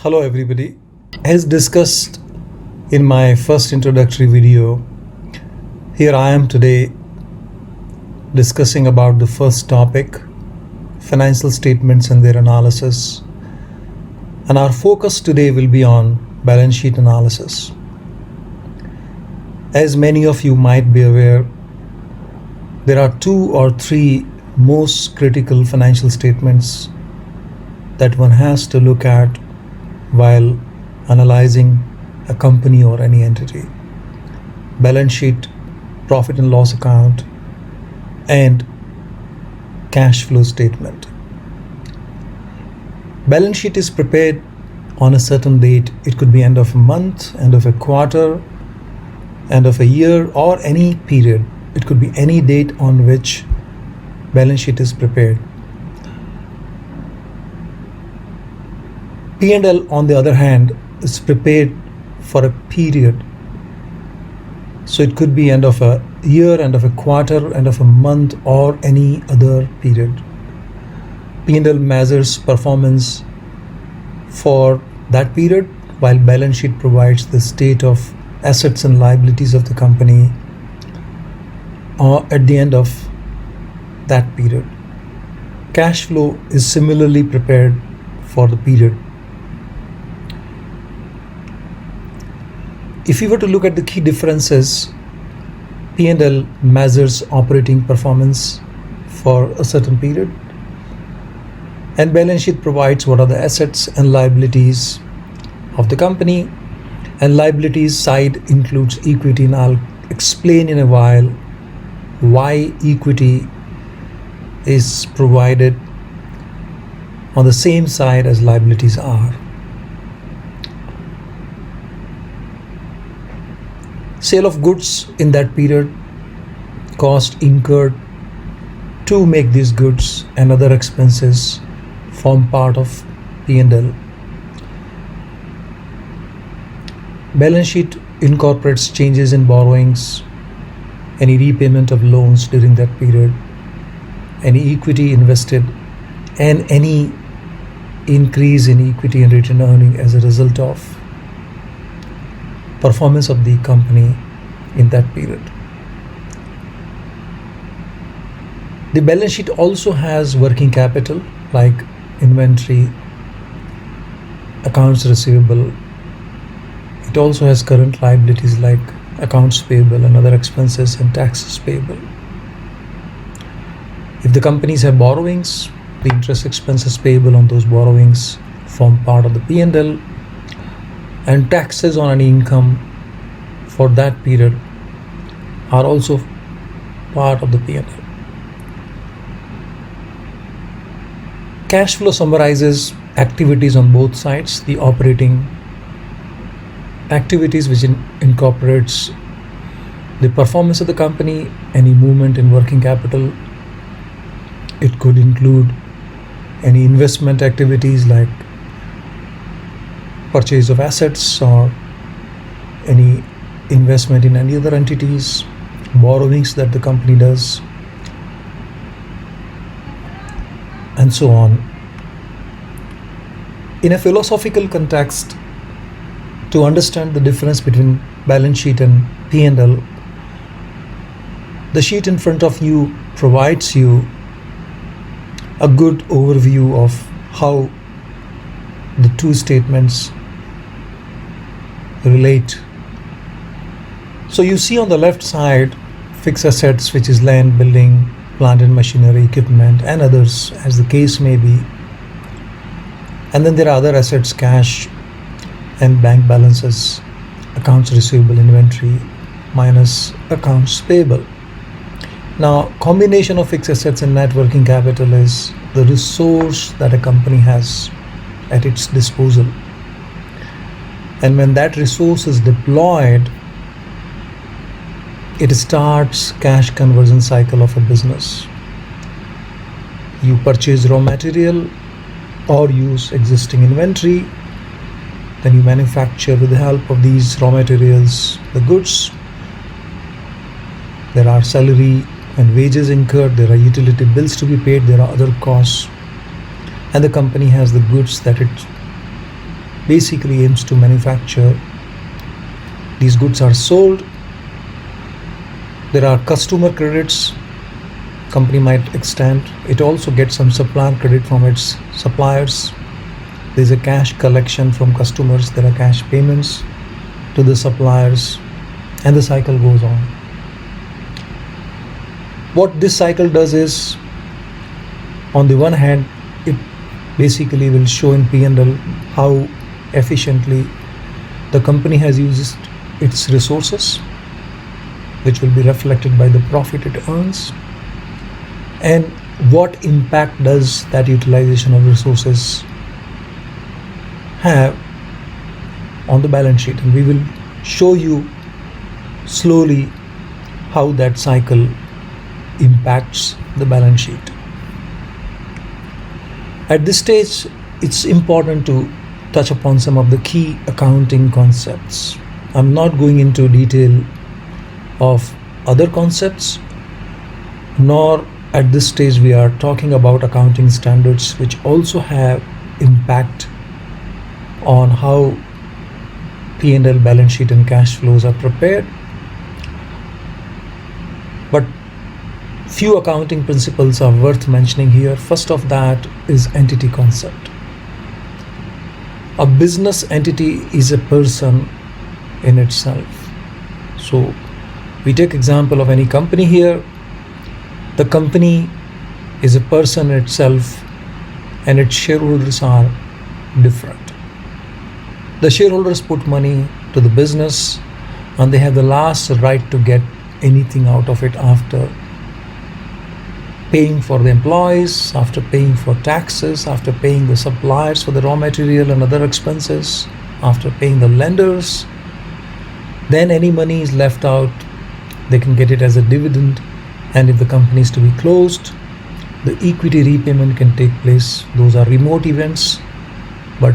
Hello everybody. As discussed in my first introductory video, here I am today discussing about the first topic, financial statements and their analysis. And our focus today will be on balance sheet analysis. As many of you might be aware, there are 2 or 3 most critical financial statements that one has to look at while analyzing a company or any entity: balance sheet, profit and loss account, and cash flow statement. Balance sheet is prepared on a certain date. It could be end of a month, end of a quarter, end of a year, or any period. It could be any date on which balance sheet is prepared. P&L, on the other hand, is prepared for a period. So it could be end of a year, end of a quarter, end of a month, or any other period. P&L measures performance for that period, while balance sheet provides the state of assets and liabilities of the company at the end of that period. Cash flow is similarly prepared for the period. If you were to look at the key differences, P&L measures operating performance for a certain period, and balance sheet provides what are the assets and liabilities of the company, and liabilities side includes equity, and I'll explain in a while why equity is provided on the same side as liabilities are. Sale of goods in that period, cost incurred to make these goods and other expenses form part of P&L. Balance sheet incorporates changes in borrowings, any repayment of loans during that period, any equity invested, and any increase in equity and retained earning as a result of performance of the company in that period. The balance sheet also has working capital like inventory, accounts receivable. It also has current liabilities like accounts payable and other expenses and taxes payable. If the companies have borrowings, the interest expenses payable on those borrowings form part of the P&L, and taxes on any income for that period are also part of the P&L. Cash flow summarizes activities on both sides: the operating activities, which incorporates the performance of the company, any movement in working capital. It could include any investment activities like purchase of assets or any investment in any other entities, borrowings that the company does, and so on. In a philosophical context, to understand the difference between balance sheet and P&L, the sheet in front of you provides you a good overview of how the two statements relate. So you see on the left side fixed assets, which is land, building, plant and machinery, equipment, and others as the case may be. And then there are other assets, cash and bank balances, accounts receivable, inventory, minus accounts payable. Now, combination of fixed assets and net working capital is the resource that a company has at its disposal. And when that resource is deployed, it starts cash conversion cycle of a business. You purchase raw material or use existing inventory, then you manufacture with the help of these raw materials the goods. There are salary and wages incurred, there are utility bills to be paid, there are other costs, and the company has the goods that it basically aims to manufacture. These goods are sold. There are customer credits company might extend. It also gets some supplier credit from its suppliers. There's a cash collection from customers. There are cash payments to the suppliers, and the cycle goes on. What this cycle does is, on the one hand, it basically will show in P&L how efficiently the company has used its resources, which will be reflected by the profit it earns, and what impact does that utilization of resources have on the balance sheet. And we will show you slowly how that cycle impacts the balance sheet. At this stage, it's important to touch upon some of the key accounting concepts. I'm not going into detail of other concepts, nor at this stage we are talking about accounting standards which also have impact on how P&L, balance sheet and cash flows are prepared. But few accounting principles are worth mentioning here. First of that is entity concept. A business entity is a person in itself. So we take example of any company here. The company is a person itself, and its shareholders are different. The shareholders put money to the business, and they have the last right to get anything out of it after paying for the employees, after paying for taxes, after paying the suppliers for the raw material and other expenses, after paying the lenders. Then any money is left out, they can get it as a dividend. And if the company is to be closed, the equity repayment can take place. Those are remote events, but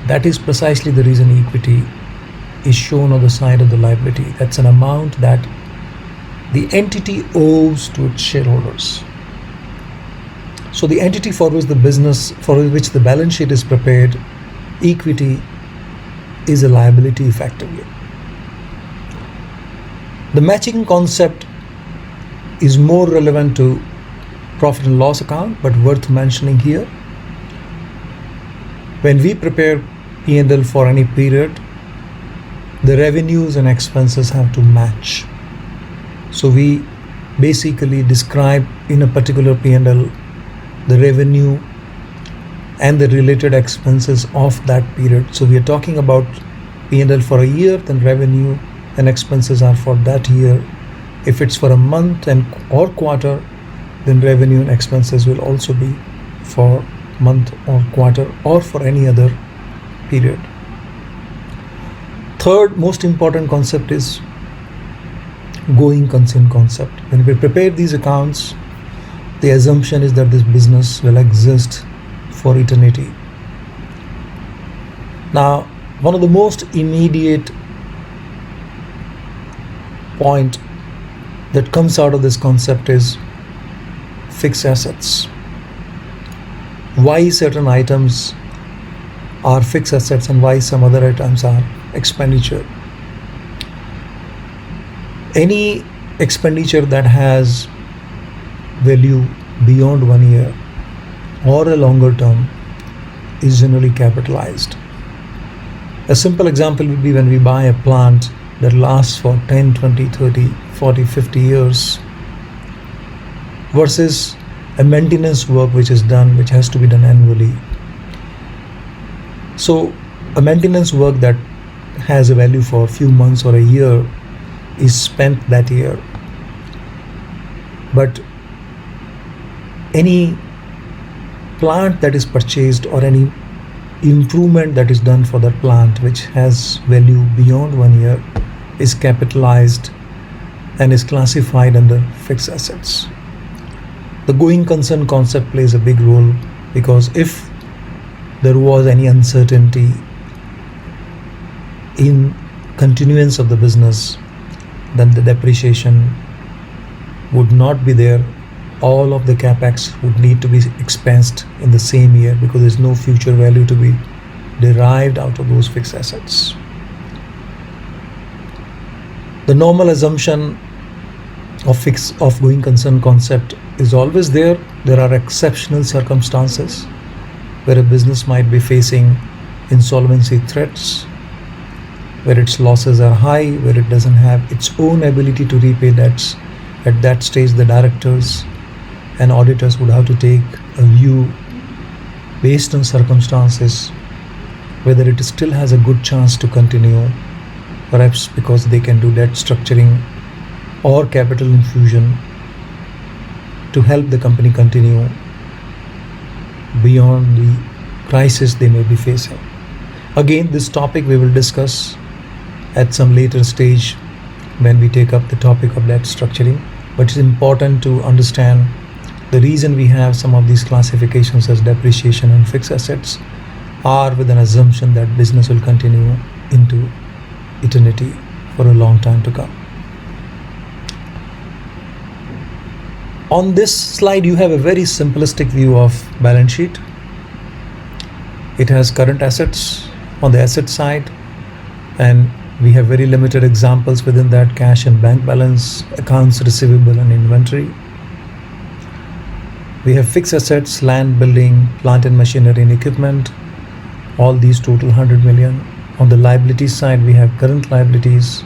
that is precisely the reason equity is shown on the side of the liability. That's an amount that the entity owes to its shareholders. So the entity for which the business, for which the balance sheet is prepared, equity is a liability effectively. The matching concept is more relevant to profit and loss account, but worth mentioning here. When we prepare P&L for any period, the revenues and expenses have to match. So we basically describe in a particular P&L the revenue and the related expenses of that period. So we are talking about P&L for a year, then revenue and expenses are for that year. If it's for a month or quarter, then revenue and expenses will also be for month or quarter or for any other period. Third most important concept is going concern concept. When we prepare these accounts, the assumption is that this business will exist for eternity. Now, one of the most immediate point that comes out of this concept is fixed assets. Why certain items are fixed assets and why some other items are expenditure. Any expenditure that has value beyond 1 year or a longer term is generally capitalized. A simple example would be when we buy a plant that lasts for 10, 20, 30, 40, 50 years versus a maintenance work which is done, which has to be done annually. So a maintenance work that has a value for a few months or a year is spent that year. But any plant that is purchased or any improvement that is done for that plant which has value beyond 1 year is capitalized and is classified under fixed assets. The going concern concept plays a big role, because if there was any uncertainty in continuance of the business, then the depreciation would not be there. All of the capex would need to be expensed in the same year because there's no future value to be derived out of those fixed assets. The normal assumption of going concern concept is always there. There are exceptional circumstances where a business might be facing insolvency threats, where its losses are high, where it doesn't have its own ability to repay debts. At that stage, the directors and auditors would have to take a view based on circumstances whether it still has a good chance to continue, perhaps because they can do debt structuring or capital infusion to help the company continue beyond the crisis they may be facing. Again, this topic we will discuss at some later stage when we take up the topic of debt structuring, but it's important to understand the reason we have some of these classifications as depreciation and fixed assets are with an assumption that business will continue into eternity for a long time to come. On this slide, you have a very simplistic view of balance sheet. It has current assets on the asset side, and we have very limited examples within that: cash and bank balance, accounts receivable and inventory. We have fixed assets, land, building, plant and machinery and equipment. All these total 100 million. On the liabilities side, we have current liabilities.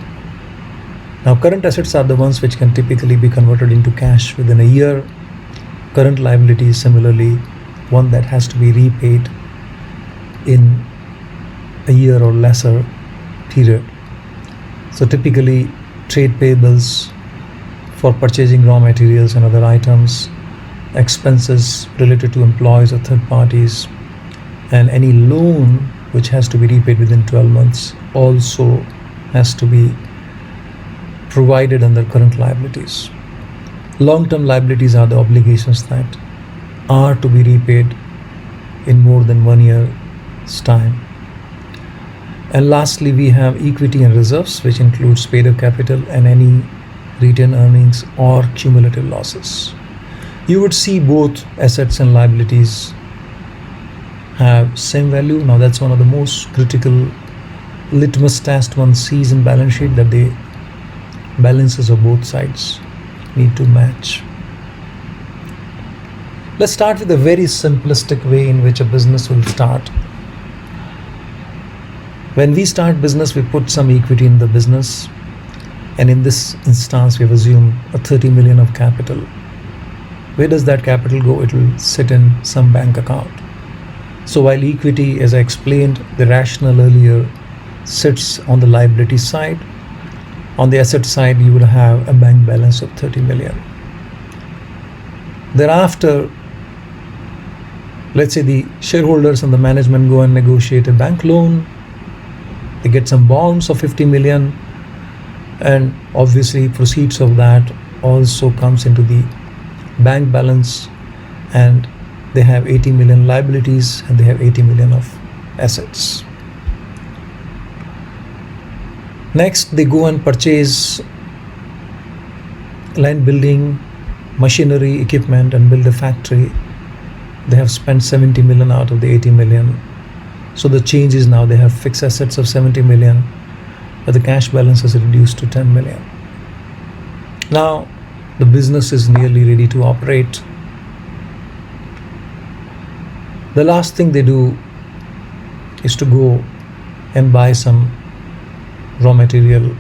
Now, current assets are the ones which can typically be converted into cash within a year. Current liabilities, similarly, one that has to be repaid in a year or lesser period. So typically, trade payables for purchasing raw materials and other items, expenses related to employees or third parties, and any loan which has to be repaid within 12 months also has to be provided under current liabilities. Long-term liabilities are the obligations that are to be repaid in more than 1 year's time. And lastly, we have equity and reserves, which includes paid-up capital and any retained earnings or cumulative losses. You would see both assets and liabilities have same value. Now, that's one of the most critical litmus test one sees in balance sheet, that the balances of both sides need to match. Let's start with a very simplistic way in which a business will start. When we start business, we put some equity in the business, and in this instance, we've assumed a 30 million of capital. Where does that capital go? It will sit in some bank account. So while equity, as I explained the rationale earlier, sits on the liability side, on the asset side, you will have a bank balance of 30 million. Thereafter, let's say the shareholders and the management go and negotiate a bank loan. They get some bonds of 50 million, and obviously proceeds of that also comes into the bank balance, and they have 80 million liabilities and they have 80 million of assets. Next, they go and purchase land, building, machinery, equipment, and build a factory. They have spent 70 million out of the 80 million. So the change is now they have fixed assets of 70 million, but the cash balance is reduced to 10 million. Now, the business is nearly ready to operate. The last thing they do is to go and buy some raw material.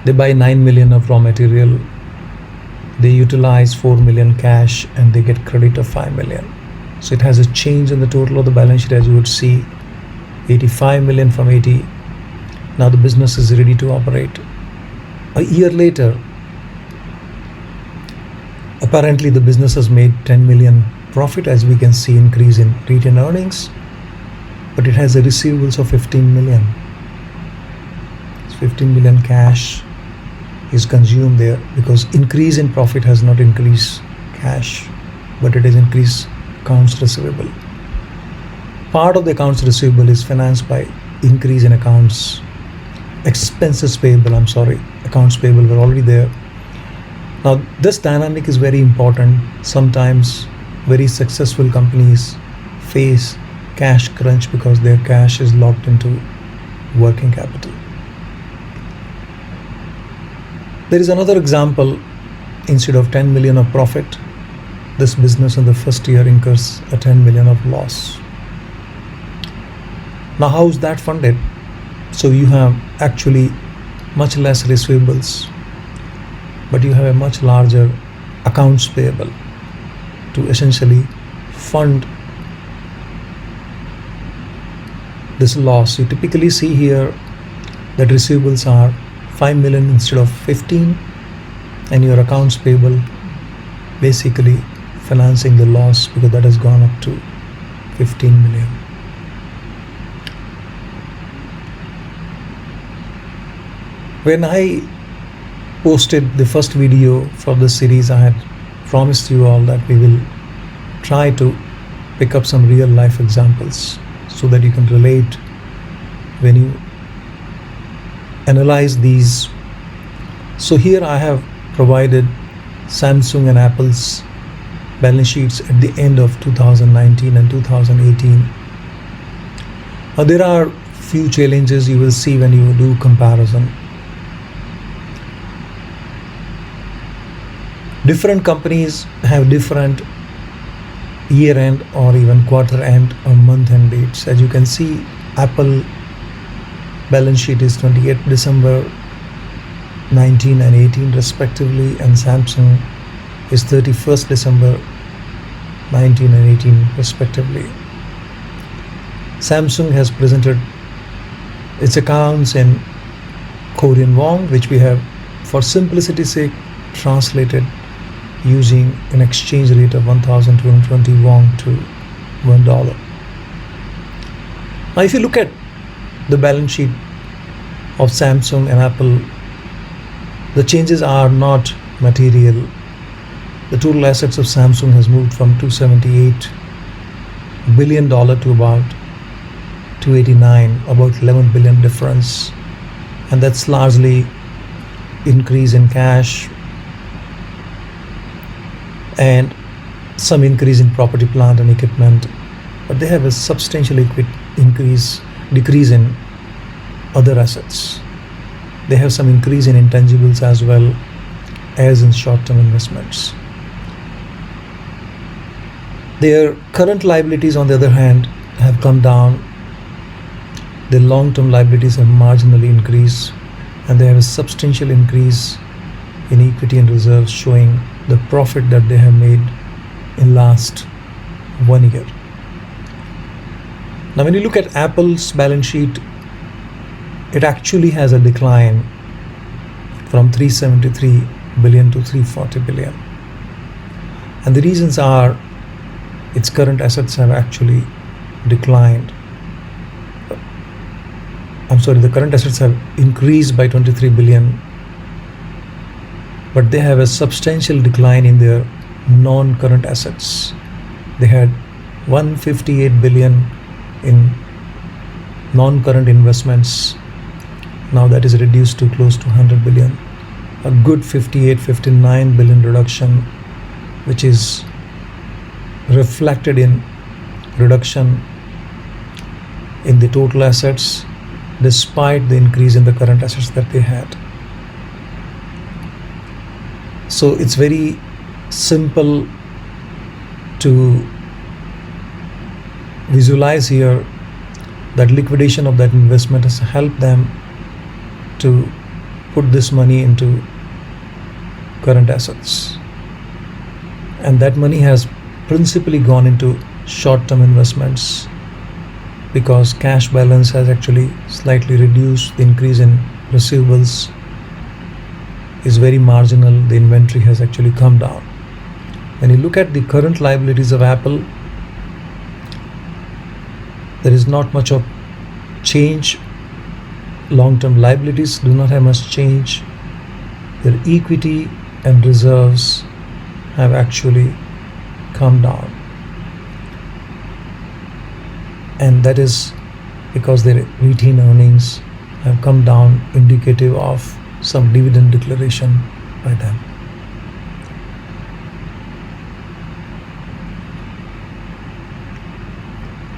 They buy 9 million of raw material. They utilize 4 million cash and they get credit of 5 million. So it has a change in the total of the balance sheet, as you would see, 85 million from 80. Now the business is ready to operate. A year later, apparently the business has made 10 million profit, as we can see increase in retained earnings, but it has a receivables of 15 million. 15 million cash is consumed there because increase in profit has not increased cash, but it has increased accounts receivable. Part of the accounts receivable is financed by increase in accounts expenses payable. Accounts payable were already there. Now this dynamic is very important. Sometimes very successful companies face cash crunch because their cash is locked into working capital. There is another example. Instead of 10 million of profit, this business in the first year incurs a 10 million of loss. Now how is that funded? So you have actually much less receivables, but you have a much larger accounts payable to essentially fund this loss. You typically see here that receivables are 5 million instead of 15, and your accounts payable basically financing the loss because that has gone up to 15 million. When I posted the first video for this series, I had promised you all that we will try to pick up some real life examples so that you can relate when you analyze these. So here I have provided Samsung and Apple's balance sheets at the end of 2019 and 2018. Now there are few challenges you will see when you do comparison. Different companies have different year-end or even quarter-end or month-end dates. As you can see, Apple balance sheet is 28th December 19 and 18 respectively, and Samsung is 31st December 19 and 18 respectively. Samsung has presented its accounts in Korean won, which we have for simplicity's sake translated using an exchange rate of 1,220 won to $1. Now if you look at the balance sheet of Samsung and Apple, the changes are not material. The total assets of Samsung has moved from $278 billion to about 289, about 11 billion difference, and that's largely increase in cash and some increase in property, plant and equipment, but they have a substantial decrease in other assets. They have some increase in intangibles as well as in short-term investments. Their current liabilities, on the other hand, have come down. Their long-term liabilities have marginally increased, and they have a substantial increase in equity and reserves, showing the profit that they have made in last 1 year. Now when you look at Apple's balance sheet, it actually has a decline from 373 billion to 340 billion, and the reasons are its current assets have actually declined. The current assets have increased by 23 billion, but they have a substantial decline in their non-current assets. They had 158 billion in non-current investments. Now that is reduced to close to 100 billion, a good 59 billion reduction, which is reflected in reduction in the total assets despite the increase in the current assets that they had. So it's very simple to visualize here that liquidation of that investment has helped them to put this money into current assets, and that money has principally gone into short-term investments because cash balance has actually slightly reduced. The increase in receivables is very marginal. The inventory has actually come down. When you look at the current liabilities of Apple, there is not much of change. Long-term liabilities do not have much change. Their equity and reserves have actually come down, and that is because their retained earnings have come down, indicative of some dividend declaration by them.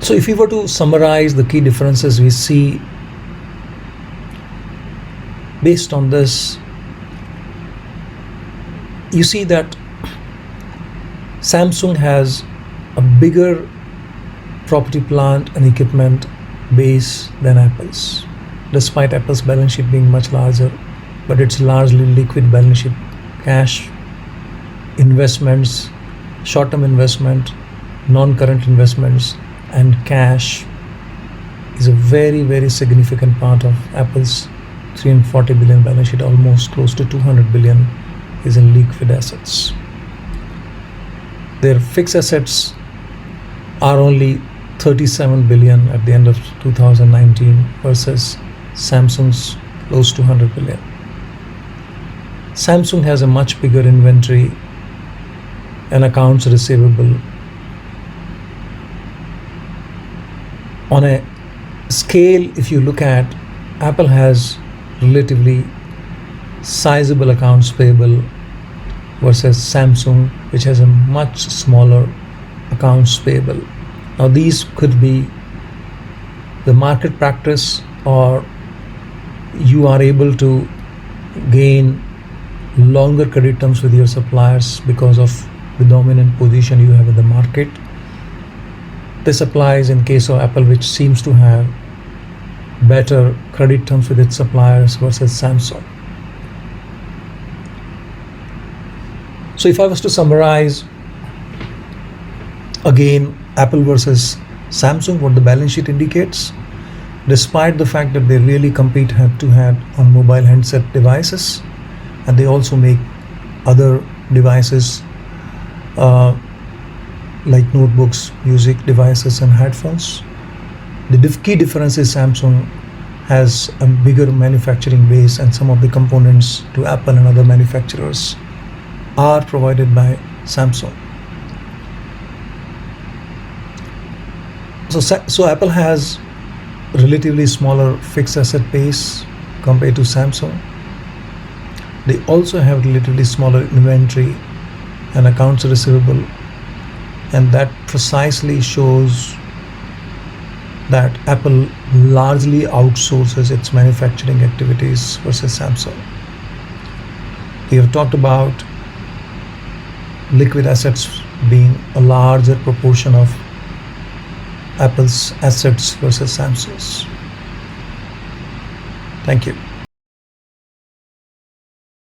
So if we were to summarize the key differences we see based on this, you see that Samsung has a bigger property, plant and equipment base than Apple's, despite Apple's balance sheet being much larger, but it's largely liquid balance sheet, cash, investments, short-term investment, non-current investments, and cash is a very, very significant part of Apple's 340 billion balance sheet. Almost close to 200 billion is in liquid assets. Their fixed assets are only 37 billion at the end of 2019 versus Samsung's close to 100 billion. Samsung has a much bigger inventory and accounts receivable. On a scale, if you look at, Apple has relatively sizable accounts payable versus Samsung, which has a much smaller accounts payable. Now these could be the market practice, or you are able to gain longer credit terms with your suppliers because of the dominant position you have in the market. This applies in case of Apple, which seems to have better credit terms with its suppliers versus Samsung. So if I was to summarize again Apple versus Samsung, what the balance sheet indicates, despite the fact that they really compete head to head on mobile handset devices, and they also make other devices like notebooks, music devices and headphones. The key difference is Samsung has a bigger manufacturing base, and some of the components to Apple and other manufacturers are provided by Samsung. So Apple has relatively smaller fixed asset base compared to Samsung. They also have relatively smaller inventory and accounts receivable, and that precisely shows that Apple largely outsources its manufacturing activities versus Samsung. We have talked about liquid assets being a larger proportion of Apple's assets versus Samsung's. Thank you.